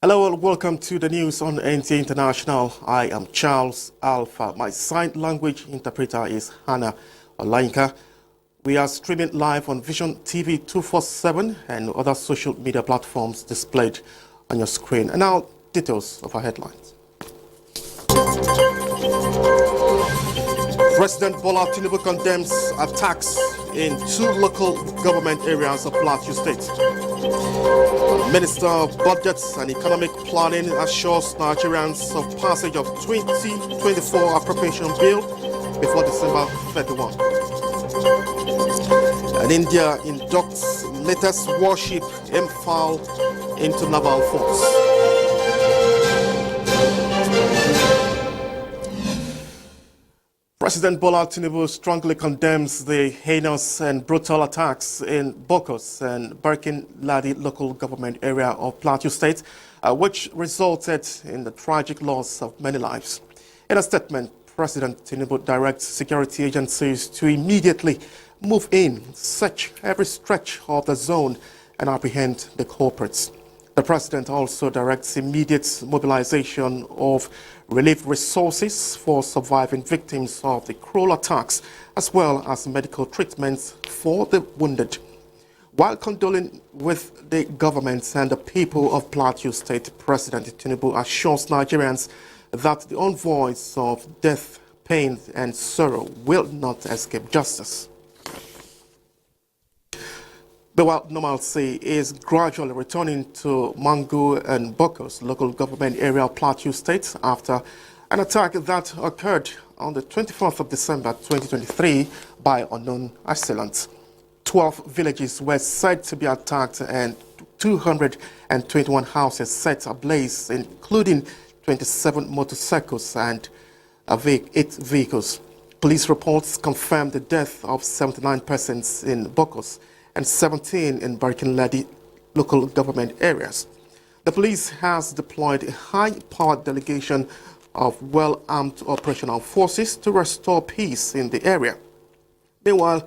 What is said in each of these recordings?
Hello and welcome to the news on NTA International. I am Charles Alpha. My sign language interpreter is Hannah Olainka. We are streaming live on Vision TV 247 and other social media platforms displayed on your screen. And now, details of our headlines. President Bola Tinubu condemns attacks in 2 local government areas of Plateau State. Minister of Budgets and Economic Planning assures Nigerians of passage of 2024 appropriation bill before December 31. And India inducts latest warship MFAL into naval force. President Bola Tinubu strongly condemns the heinous and brutal attacks in Bokos and Barkin Ladi local government area of Plateau State, which resulted in the tragic loss of many lives. In a statement, President Tinubu directs security agencies to immediately move in, search every stretch of the zone, and apprehend the culprits. The president also directs immediate mobilization of relief resources for surviving victims of the cruel attacks, as well as medical treatments for the wounded. While condoling with the government and the people of Plateau State, President Tinubu assures Nigerians that the envoys of death, pain, and sorrow will not escape justice. The wild normalcy is gradually returning to Mangu and Bokos local government area of Plateau State after an attack that occurred on the 24th of December 2023 by unknown assailants. 12 villages were said to be attacked and 221 houses set ablaze, including 27 motorcycles and 8 vehicles. Police reports confirmed the death of 79 persons in Bokos and 17 in Barkin Ladi local government areas. The police has deployed a high-powered delegation of well-armed operational forces to restore peace in the area. Meanwhile,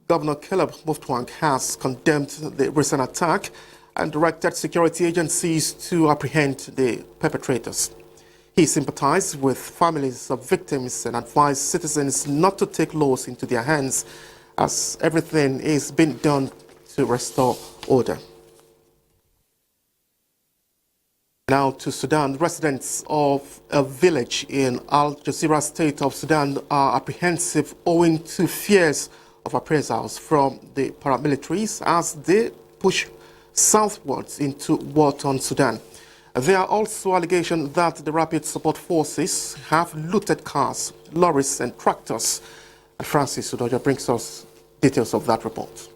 Governor Caleb Mutfwang has condemned the recent attack and directed security agencies to apprehend the perpetrators. He sympathized with families of victims and advised citizens not to take laws into their hands, as everything is being done to restore order. Now to Sudan. Residents of a village in Al Jazeera state of Sudan are apprehensive owing to fears of appraisals from the paramilitaries as they push southwards into war-torn Sudan. There are also allegations that the Rapid Support Forces have looted cars, lorries and tractors. Francis Udoja brings us details of that report.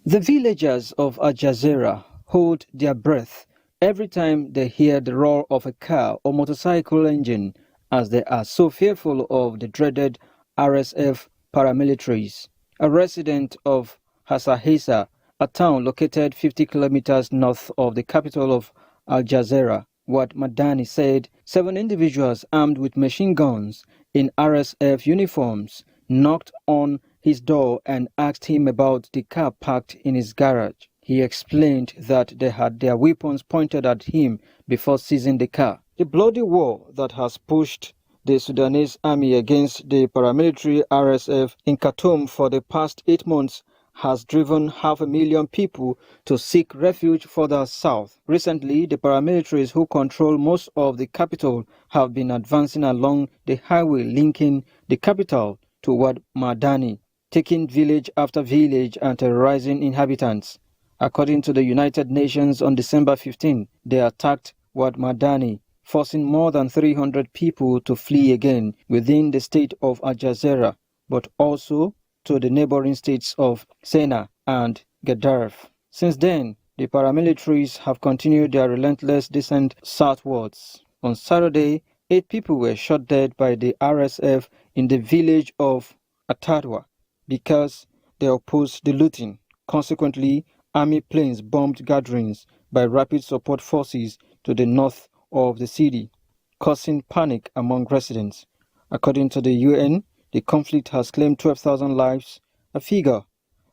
The villagers of Al Jazeera hold their breath every time they hear the roar of a car or motorcycle engine, as they are so fearful of the dreaded RSF paramilitaries. A resident of Hasahisa, a town located 50 kilometers north of the capital of Al Jazeera, Wad Madani said 7 individuals armed with machine guns in RSF uniforms knocked on his door and asked him about the car parked in his garage. He explained that they had their weapons pointed at him before seizing the car. The bloody war that has pushed the Sudanese army against the paramilitary RSF in Khartoum for the past 8 months has driven 500,000 people to seek refuge further south. Recently, the paramilitaries who control most of the capital have been advancing along the highway linking the capital to Wad Madani, taking village after village and terrorizing inhabitants. According to the United Nations, on December 15, they attacked Wad Madani, forcing more than 300 people to flee again within the state of Al Jazeera, but also to the neighboring states of Sena and Gadaref. Since then, the paramilitaries have continued their relentless descent southwards. On Saturday, 8 people were shot dead by the RSF in the village of Atadwa because they opposed the looting. Consequently, army planes bombed gatherings by rapid support forces to the north of the city, causing panic among residents. According to the UN, the conflict has claimed 12,000 lives, a figure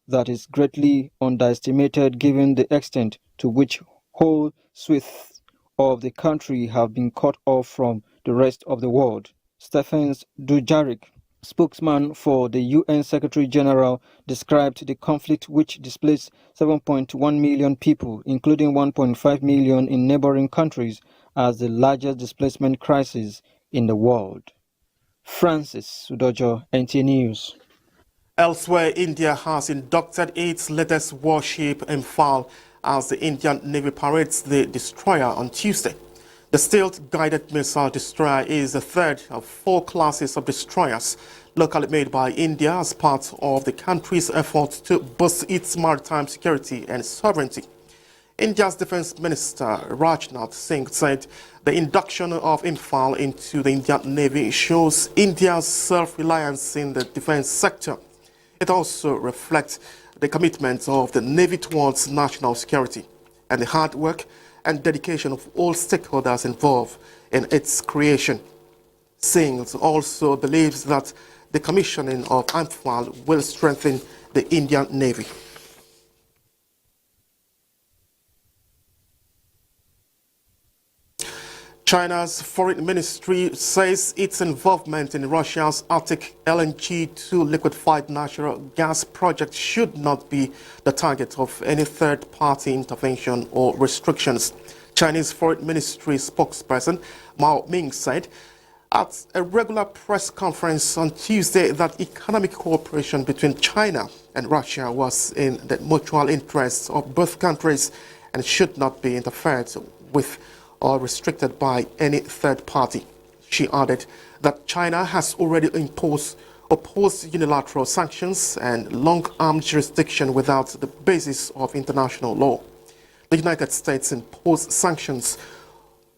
that is greatly underestimated given the extent to which whole swathes of the country have been cut off from the rest of the world. Stephen Dujarric, spokesman for the UN Secretary General, described the conflict, which displaced 7.1 million people, including 1.5 million in neighboring countries, as the largest displacement crisis in the world. Francis Sudojo, NTA News. Elsewhere, India has inducted its latest warship NTAi as the Indian Navy parades the destroyer on Tuesday. The stealth-guided missile destroyer is the third of 4 classes of destroyers locally made by India as part of the country's effort to boost its maritime security and sovereignty. India's Defense Minister Rajnath Singh said the induction of NTAi into the Indian Navy shows India's self-reliance in the defense sector. It also reflects the commitment of the Navy towards national security and the hard work and dedication of all stakeholders involved in its creation. Singh also believes that the commissioning of NTAi will strengthen the Indian Navy. China's foreign ministry says its involvement in Russia's Arctic LNG-2 liquefied natural gas project should not be the target of any third-party intervention or restrictions. Chinese foreign ministry spokesperson Mao Ming said at a regular press conference on Tuesday that economic cooperation between China and Russia was in the mutual interests of both countries and should not be interfered with or restricted by any third party. She added that China has already opposed unilateral sanctions and long-arm jurisdiction without the basis of international law. The United States imposed sanctions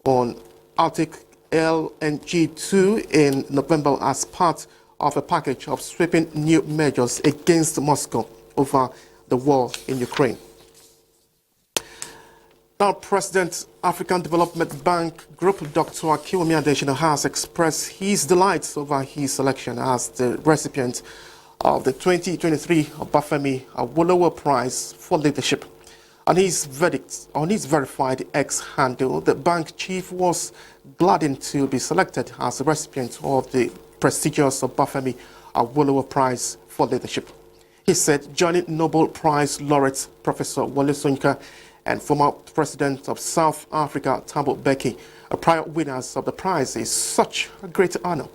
on Arctic LNG-2 in November as part of a package of sweeping new measures against Moscow over the war in Ukraine. Now, President African Development Bank Group Dr. Akiwumi Adesina has expressed his delight over his selection as the recipient of the 2023 Obafemi Awolowo Prize for Leadership. On his verified X handle, the bank chief was gladdened to be selected as the recipient of the prestigious Obafemi Awolowo Prize for Leadership. He said joining Nobel Prize laureate Professor Wole Soyinka and former President of South Africa, Thabo Mbeki, prior winners of the prize, is such a great honor.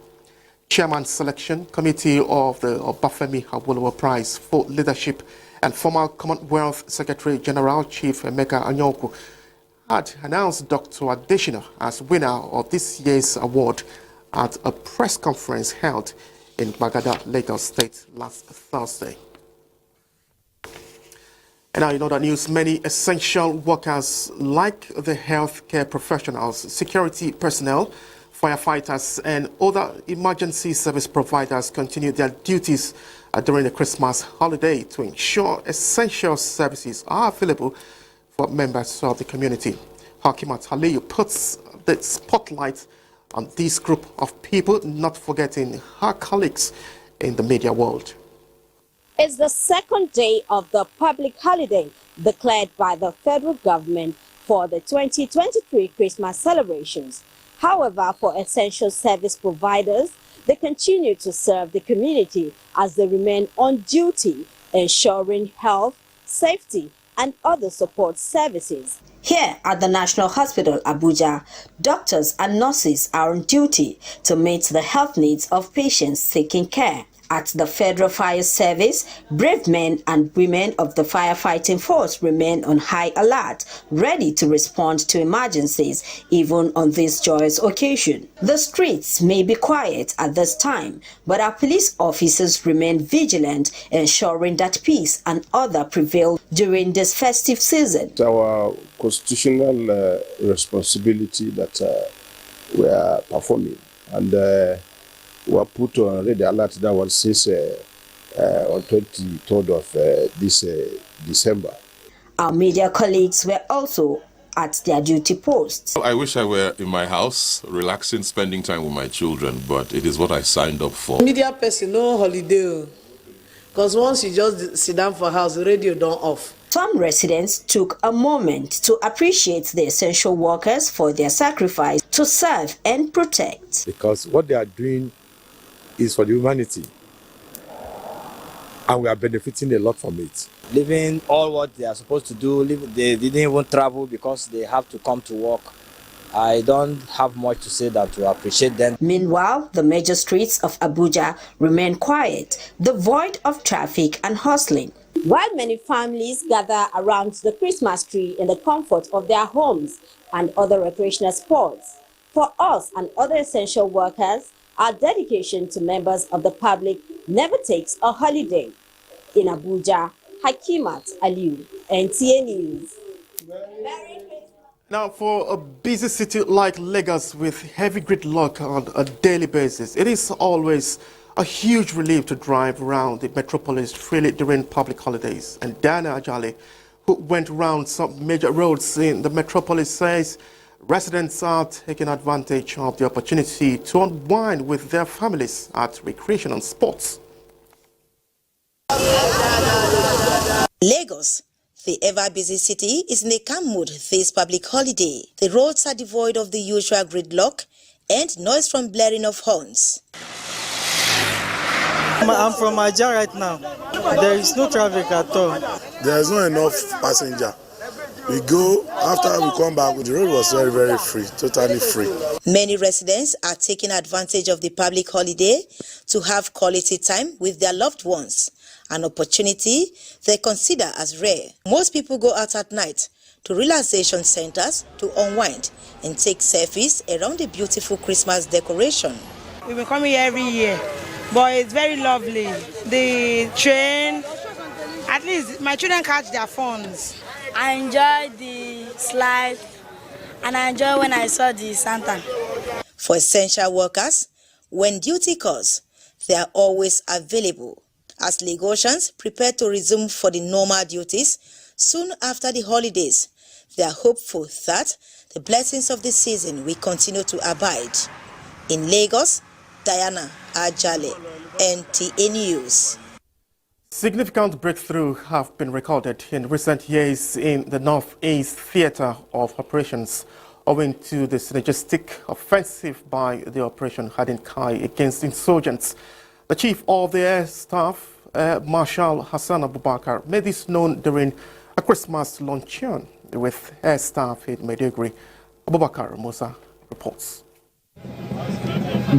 Chairman Selection Committee of the Obafemi Awolowo Prize for Leadership and former Commonwealth Secretary General Chief Emeka Anyaoku had announced Dr. Adesina as winner of this year's award at a press conference held in Bagada, Lagos State last Thursday. And now in other news, many essential workers like the healthcare professionals, security personnel, firefighters and other emergency service providers continue their duties during the Christmas holiday to ensure essential services are available for members of the community. Hakimat Aliyu puts the spotlight on this group of people, not forgetting her colleagues in the media world. It's the second day of the public holiday declared by the federal government for the 2023 Christmas celebrations. However, for essential service providers, they continue to serve the community as they remain on duty, ensuring health, safety, and other support services. Here at the National Hospital, Abuja, doctors and nurses are on duty to meet the health needs of patients seeking care. At the Federal Fire Service, brave men and women of the firefighting force remain on high alert, ready to respond to emergencies, even on this joyous occasion. The streets may be quiet at this time, but our police officers remain vigilant, ensuring that peace and order prevail during this festive season. It's our constitutional responsibility that we are performing, and we are put on red alert that one since on 23rd of this December. Our media colleagues were also at their duty posts. I wish I were in my house, relaxing, spending time with my children, but it is what I signed up for. Media person, no holiday. because once you just sit down for house, the radio don't off. Some residents took a moment to appreciate the essential workers for their sacrifice to serve and protect. Because what they are doing is for the humanity, and we are benefiting a lot from it. Living all what they are supposed to do, they didn't even travel because they have to come to work. I don't have much to say that to appreciate them. Meanwhile, the major streets of Abuja remain quiet, devoid of traffic and hustling. While many families gather around the Christmas tree in the comfort of their homes and other recreational spots, for us and other essential workers, our dedication to members of the public never takes a holiday. In Abuja, Hakimat Aliu, NTA News. Now, for a busy city like Lagos with heavy gridlock on a daily basis, it is always a huge relief to drive around the metropolis freely during public holidays. And Dana Ajale, who went around some major roads in the metropolis, says residents are taking advantage of the opportunity to unwind with their families at recreational spots. Lagos, the ever-busy city, is in a calm mood this public holiday. The roads are devoid of the usual gridlock and noise from blaring of horns. I'm from Abuja right now. There is no traffic at all. There is not enough passenger. We go, after we come back, the road was very, very free, totally free. Many residents are taking advantage of the public holiday to have quality time with their loved ones, an opportunity they consider as rare. Most people go out at night to relaxation centers to unwind and take selfies around the beautiful Christmas decoration. We've been coming here every year, but it's very lovely. The train, at least my children catch their phones. I enjoyed the slide and I enjoyed when I saw the Santa. For essential workers, when duty calls, they are always available. As Lagosians prepare to resume for the normal duties soon after the holidays, they are hopeful that the blessings of the season will continue to abide. In Lagos, Diana Ajale, NTA News. Significant breakthroughs have been recorded in recent years in the Northeast Theatre of Operations owing to the synergistic offensive by the Operation NTAi against insurgents. The Chief of the Air Staff, Marshal Hassan Abubakar, made this known during a Christmas luncheon with Air Staff in Maiduguri. Abubakar Musa reports.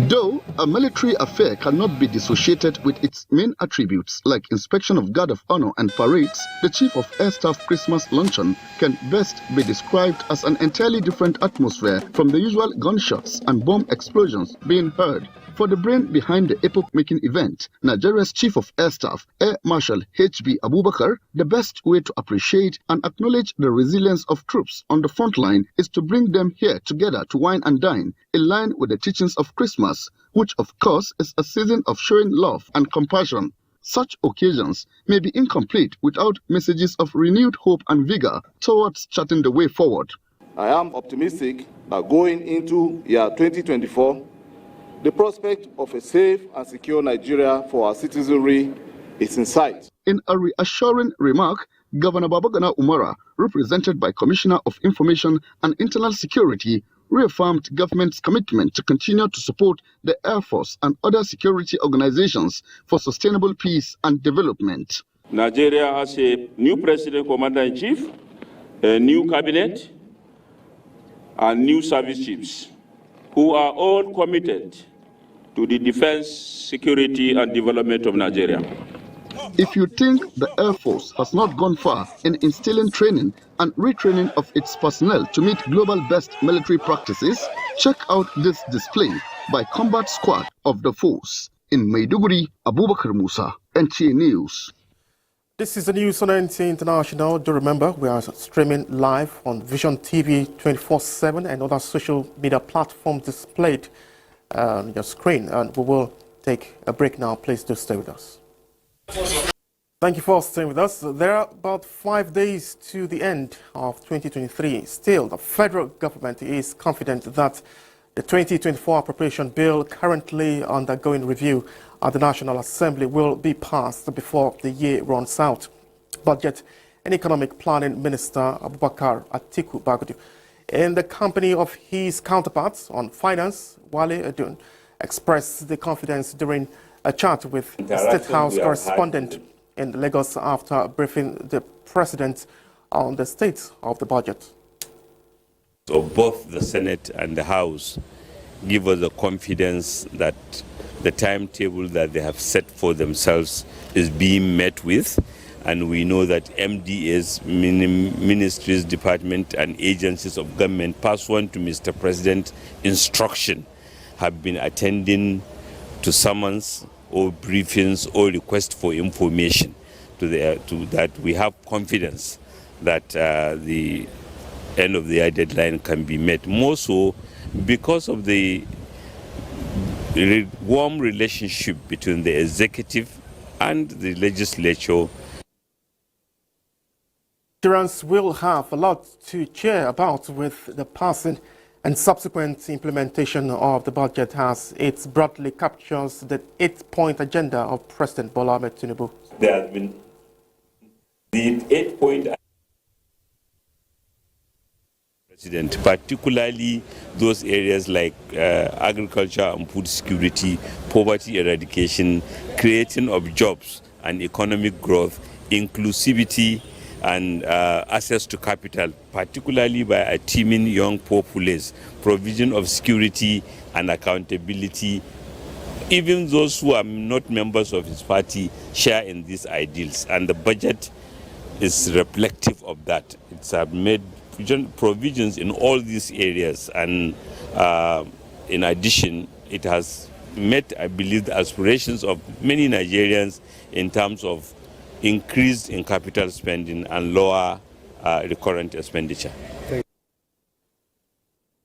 Though a military affair cannot be dissociated with its main attributes like inspection of guard of honor and parades, the Chief of Air Staff Christmas luncheon can best be described as an entirely different atmosphere from the usual gunshots and bomb explosions being heard. For the brain behind the epoch-making event, Nigeria's Chief of Air Staff, Air Marshal H.B. Abubakar, the best way to appreciate and acknowledge the resilience of troops on the front line is to bring them here together to wine and dine, in line with the teachings of Christmas, which of course is a season of showing love and compassion. Such occasions may be incomplete without messages of renewed hope and vigor towards charting the way forward. I am optimistic that going into year 2024, the prospect of a safe and secure Nigeria for our citizenry is in sight. In a reassuring remark, Governor Babagana Umara, represented by Commissioner of Information and Internal Security, reaffirmed government's commitment to continue to support the Air Force and other security organizations for sustainable peace and development. Nigeria has a new President Commander-in-Chief, a new cabinet, and new service chiefs, who are all committed to the defense, security, and development of Nigeria. If you think the Air Force has not gone far in instilling training and retraining of its personnel to meet global best military practices, check out this display by Combat Squad of the Force. In Maiduguri, Abubakar Musa, NTA News. This is the news on NTA International. Do remember, we are streaming live on Vision TV 24/7 and other social media platforms displayed on your screen. And we will take a break now. Please do stay with us. Thank you for staying with us. There are about 5 days to the end of 2023. Still, the federal government is confident that The 2024 appropriation bill, currently undergoing review at the National Assembly, will be passed before the year runs out. Budget and Economic Planning Minister Abubakar Atiku Bagudu, in the company of his counterparts on finance, Wale Edun, expressed the confidence during a chat with the State House correspondent in Lagos after briefing the President on the state of the budget. So both the Senate and the House give us the confidence that the timetable that they have set for themselves is being met with, and we know that MDAs, ministries, departments and agencies of government pursuant to Mr. President's instruction have been attending to summons or briefings or requests for information to that. We have confidence that the end of the year deadline can be met, more so because of the warm relationship between the executive and the legislature. Nigerians will have a lot to cheer about with the passing and subsequent implementation of the budget, as it broadly captures the 8-point agenda of President Bola Ahmed Tinubu. There has been the 8-point President, particularly those areas like agriculture and food security, poverty eradication, creating of jobs and economic growth, inclusivity and access to capital, particularly by a teeming young populace, provision of security and accountability. Even those who are not members of his party share in these ideals, and the budget is reflective of that. It's made provisions in all these areas, and in addition, it has met, I believe, the aspirations of many Nigerians in terms of increase in capital spending and lower recurrent expenditure.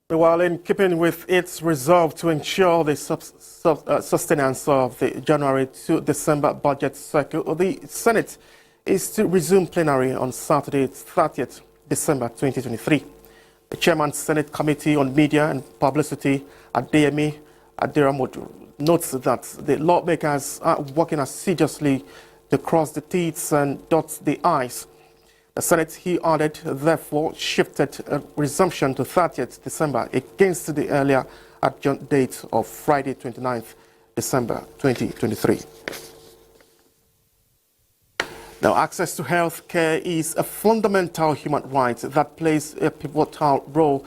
While in keeping with its resolve to ensure the sustenance of the January to December budget cycle, the Senate is to resume plenary on Saturday, 30th December 2023. The Chairman Senate Committee on Media and Publicity, Adeyemi Aderamodu, notes that the lawmakers are working assiduously to cross the T's and dot the I's. The Senate, he added, therefore shifted a resumption to 30th December against the earlier adjourned date of Friday, 29th December 2023. Now, access to health care is a fundamental human right that plays a pivotal role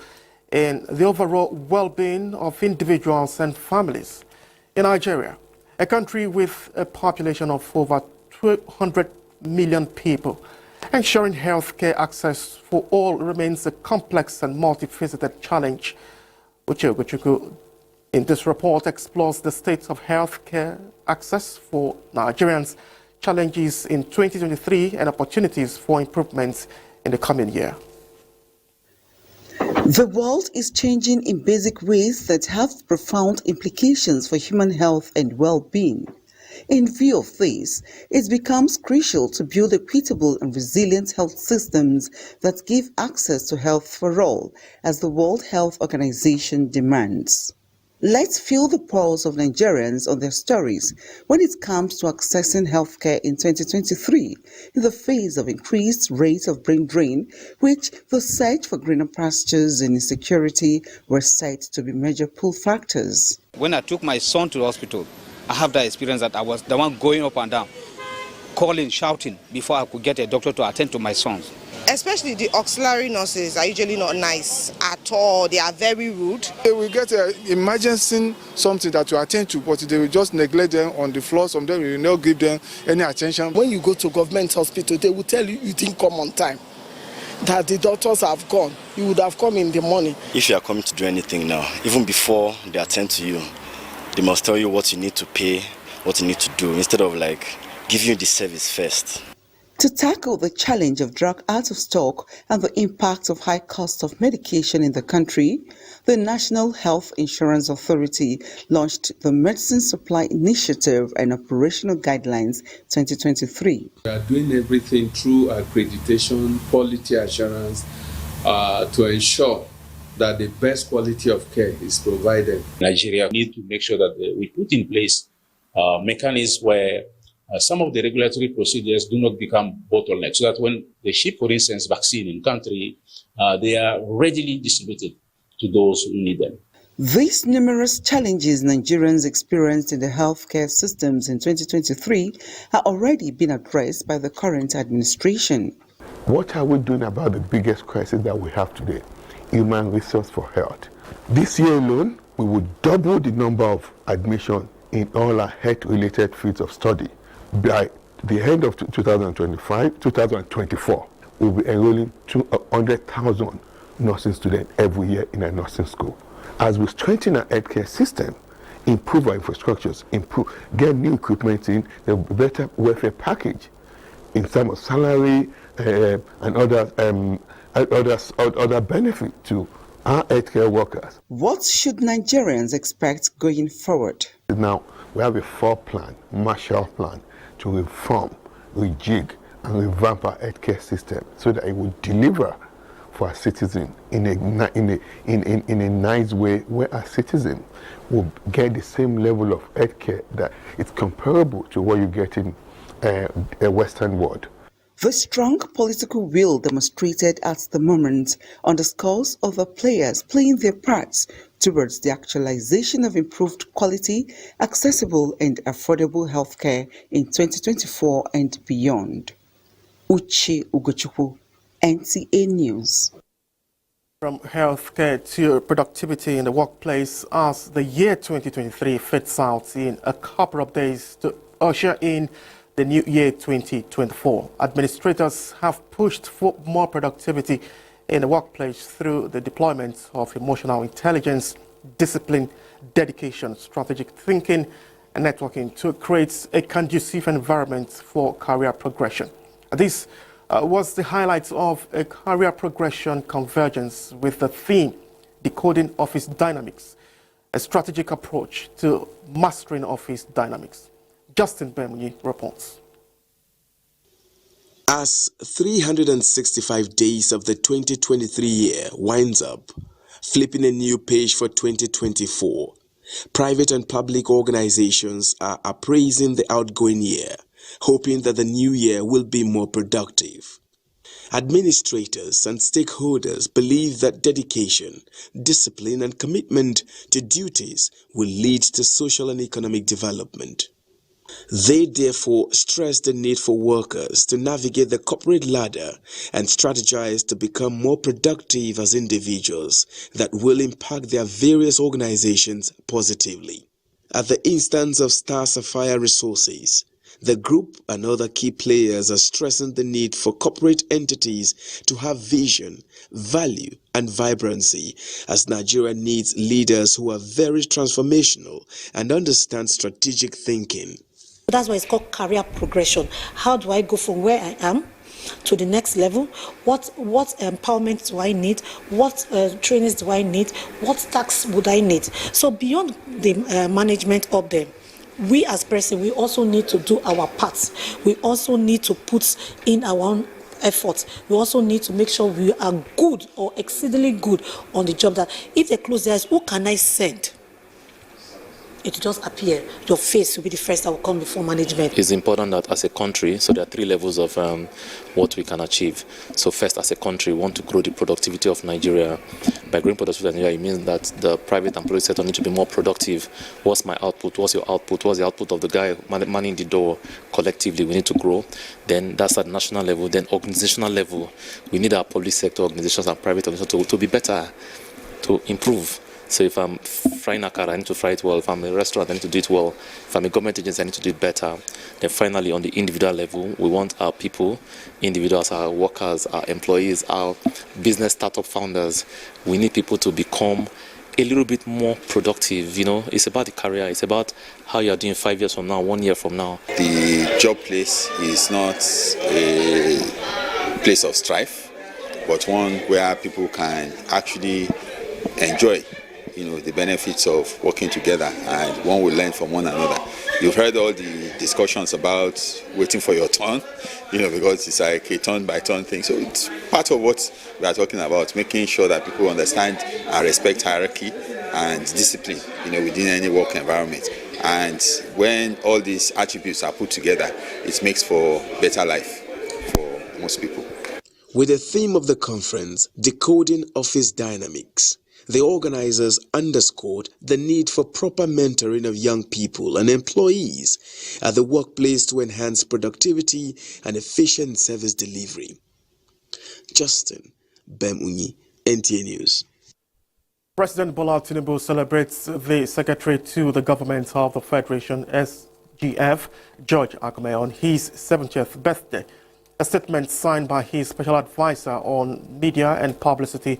in the overall well-being of individuals and families. In Nigeria, a country with a population of over 200 million people, ensuring health care access for all remains a complex and multifaceted challenge. Uche Ogochukwu in this report explores the state of health care access for Nigerians, challenges in 2023 and opportunities for improvements in the coming year. The world is changing in basic ways that have profound implications for human health and well-being. In view of this, it becomes crucial to build equitable and resilient health systems that give access to health for all, as the World Health Organization demands. Let's feel the pulse of Nigerians on their stories when it comes to accessing healthcare in 2023 in the face of increased rates of brain drain, which the search for greener pastures and insecurity were said to be major pull factors. When I took my son to the hospital, I have that experience that I was the one going up and down, calling, shouting before I could get a doctor to attend to my sons. Especially the auxiliary nurses are usually not nice at all. They are very rude. They will get an emergency something that to attend to, but they will just neglect them on the floor. Some of them will not give them any attention. When you go to government hospital, they will tell you you didn't come on time, that the doctors have gone. You would have come in the morning. If you are coming to do anything now, even before they attend to you, they must tell you what you need to pay, what you need to do, instead of like giving you the service first. To tackle the challenge of drug out of stock and the impact of high cost of medication in the country, the National Health Insurance Authority launched the Medicine Supply Initiative and Operational Guidelines 2023. We are doing everything through accreditation, quality assurance, to ensure that the best quality of care is provided. Nigeria need to make sure that we put in place mechanisms where some of the regulatory procedures do not become bottlenecks, so that when they ship, for instance, vaccine in country, they are readily distributed to those who need them. These numerous challenges Nigerians experienced in the healthcare systems in 2023 have already been addressed by the current administration. What are we doing about the biggest crisis that we have today? Human resource for health. This year alone, we will double the number of admissions in all our health-related fields of study. By the end of 2024, we'll be enrolling 200,000 nursing students every year in a nursing school. As we strengthen our healthcare system, improve our infrastructures, get new equipment in, a better welfare package in terms of salary and other benefits to our healthcare workers. What should Nigerians expect going forward? Now, we have a four-plan, Marshall Plan, to reform, rejig, and revamp our healthcare system so that it will deliver for our citizens in a nice way, where our citizens will get the same level of healthcare that is comparable to what you get in a Western world. The strong political will demonstrated at the moment underscores other players playing their parts towards the actualization of improved quality, accessible and affordable healthcare in 2024 and beyond. Uche Ugochukwu, NTA News. From healthcare to productivity in the workplace, as the year 2023 fits out in a couple of days to usher in the new year 2024. Administrators have pushed for more productivity in the workplace through the deployment of emotional intelligence, discipline, dedication, strategic thinking, and networking to create a conducive environment for career progression. This was the highlight of a career progression convergence with the theme Decoding Office Dynamics, a strategic approach to mastering office dynamics. Justin Bemunyi reports. As 365 days of the 2023 year winds up, flipping a new page for 2024, private and public organizations are appraising the outgoing year, hoping that the new year will be more productive. Administrators and stakeholders believe that dedication, discipline, and commitment to duties will lead to social and economic development. They therefore stress the need for workers to navigate the corporate ladder and strategize to become more productive as individuals that will impact their various organizations positively. At the instance of Star Sapphire Resources, the group and other key players are stressing the need for corporate entities to have vision, value, and vibrancy, as Nigeria needs leaders who are very transformational and understand strategic thinking. That's why it's called career progression. How do I go from where I am to the next level? What empowerment do I need? What trainings do I need? What tasks would I need? So beyond the management of them, we as person, we also need to do our parts. We also need to put in our own efforts. We also need to make sure we are good or exceedingly good on the job, that if they close their eyes, who can I send? It will just appear. Your face will be the first that will come before management. It's important that as a country, so there are three levels of what we can achieve. So first, as a country, we want to grow the productivity of Nigeria. By growing productivity of Nigeria, it means that the private and public sector need to be more productive. What's my output? What's your output? What's the output of the guy manning the door? Collectively, we need to grow. Then that's at national level. Then organizational level, we need our public sector organizations and private organizations to be better, to improve. So if I'm frying a car, I need to fry it well. If I'm a restaurant, I need to do it well. If I'm a government agency, I need to do it better. Then finally, on the individual level, we want our people, individuals, our workers, our employees, our business startup founders. We need people to become a little bit more productive. You know, it's about the career. It's about how you're doing 5 years from now, 1 year from now. The job place is not a place of strife, but one where people can actually enjoy the benefits of working together, and one will learn from one another. You've heard all the discussions about waiting for your turn, because it's like a turn by turn thing. So it's part of what we are talking about, making sure that people understand and respect hierarchy and discipline, within any work environment. And when all these attributes are put together, it makes for better life for most people. With the theme of the conference, Decoding Office Dynamics, the organizers underscored the need for proper mentoring of young people and employees at the workplace to enhance productivity and efficient service delivery. Justin Bemunyi, NTA News. President Bola Tinubu celebrates the Secretary to the Government of the Federation, SGF, George Akume, on his 70th birthday. A statement signed by his special advisor on media and publicity,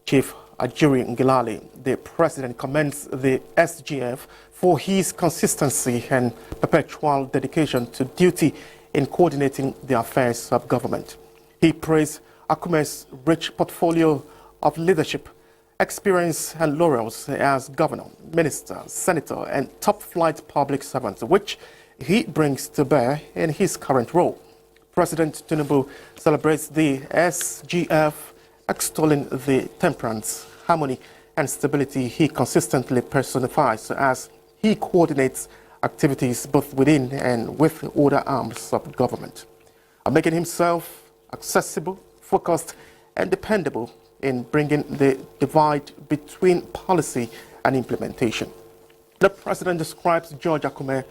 Chief Ajuri Ngilali. The president commends the SGF for his consistency and perpetual dedication to duty in coordinating the affairs of government. He praised Akume's rich portfolio of leadership, experience and laurels as governor, minister, senator and top-flight public servant, which he brings to bear in his current role. President Tinubu celebrates the SGF, extolling the temperance, harmony and stability he consistently personifies as he coordinates activities both within and with other arms of government, making himself accessible, focused and dependable in bringing the divide between policy and implementation. The president describes George Akume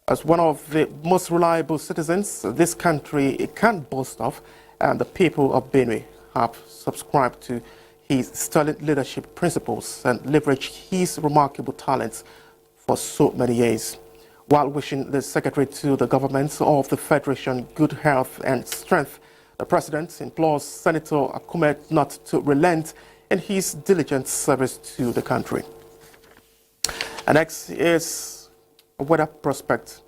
as one of the most reliable citizens this country can boast of, and the people of Benue have subscribed to his sterling leadership principles and leveraged his remarkable talents for so many years. While wishing the Secretary to the Government of the Federation good health and strength, the President implores Senator Akume not to relent in his diligent service to the country. And next is a weather prospect.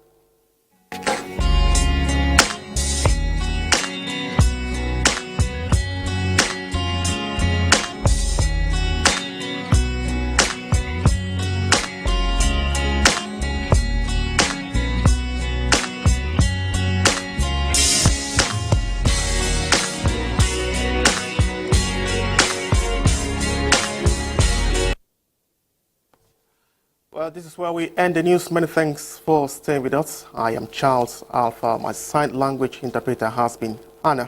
Well, this is where we end the news. Many thanks for staying with us. I am Charles Alpha. My sign language interpreter has been Anna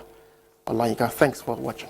Olayinka. Thanks for watching.